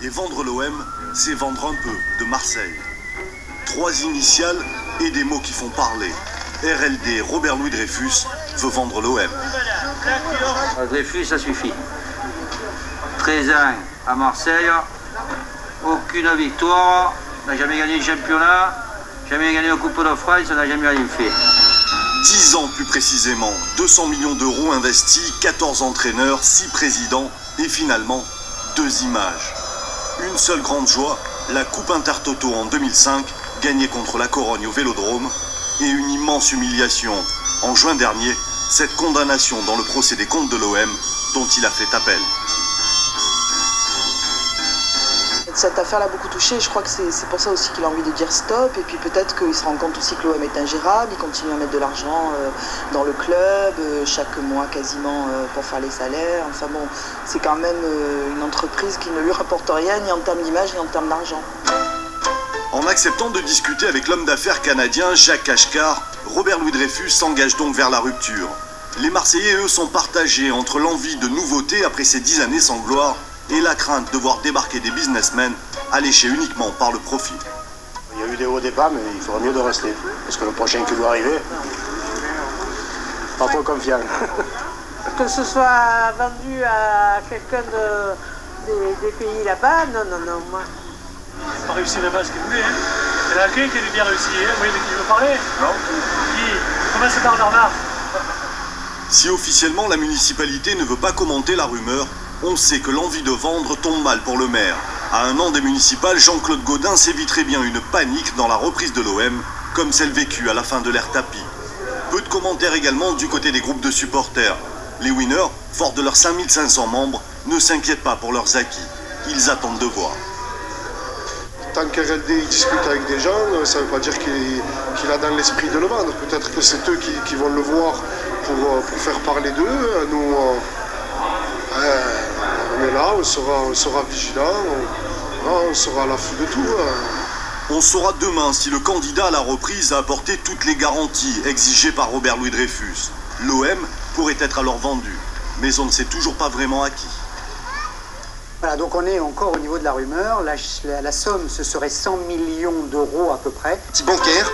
Et vendre l'OM, c'est vendre un peu de Marseille. 3 initiales et des mots qui font parler. RLD, Robert Louis Dreyfus, veut vendre l'OM. Dreyfus, ça suffit. 13 ans à Marseille, aucune victoire, n'a jamais gagné le championnat, jamais gagné la Coupe de France, n'a jamais rien fait. 10 ans plus précisément, 200 millions d'euros investis, 14 entraîneurs, 6 présidents et finalement 2 images. Une seule grande joie, la Coupe Intertoto en 2005, gagnée contre la Corogne au Vélodrome, et une immense humiliation. En juin dernier, cette condamnation dans le procès des comptes de l'OM dont il a fait appel. Cette affaire l'a beaucoup touché, je crois que c'est pour ça aussi qu'il a envie de dire stop, et puis peut-être qu'il se rend compte aussi que l'OM est ingérable, il continue à mettre de l'argent dans le club, chaque mois quasiment pour faire les salaires, enfin bon, c'est quand même une entreprise qui ne lui rapporte rien, ni en termes d'image, ni en termes d'argent. En acceptant de discuter avec l'homme d'affaires canadien Jacques Ashkar, Robert Louis Dreyfus s'engage donc vers la rupture. Les Marseillais, eux, sont partagés entre l'envie de nouveautés après ces 10 années sans gloire et la crainte de voir débarquer des businessmen alléchés uniquement par le profit. Il y a eu des hauts débats, mais il faudra mieux de rester. Parce que le prochain qui doit arriver, pas trop confiant. Que ce soit vendu à quelqu'un des pays là-bas, non, moi. Il n'a pas réussi là-bas ce qu'il voulait. Il y en a quelqu'un qui a bien réussi. Vous voyez de qui veut parler? Non. Qui? Commencez par Bernard. Si officiellement la municipalité ne veut pas commenter la rumeur, on sait que l'envie de vendre tombe mal pour le maire. À un an des municipales, Jean-Claude Gaudin s'éviterait bien une panique dans la reprise de l'OM, comme celle vécue à la fin de l'ère tapis. Peu de commentaires également du côté des groupes de supporters. Les winners, forts de leurs 5500 membres, ne s'inquiètent pas pour leurs acquis. Ils attendent de voir. Tant qu'RLD discute avec des gens, ça ne veut pas dire qu'il a dans l'esprit de le vendre. Peut-être que c'est eux qui vont le voir pour faire parler d'eux. Nous, on est là, on sera vigilants, on sera à l'affût de tout. On saura demain si le candidat à la reprise a apporté toutes les garanties exigées par Robert Louis Dreyfus. L'OM pourrait être alors vendu, mais on ne sait toujours pas vraiment à qui. Voilà, donc on est encore au niveau de la rumeur. La somme, ce serait 100 millions d'euros à peu près. Bancaire.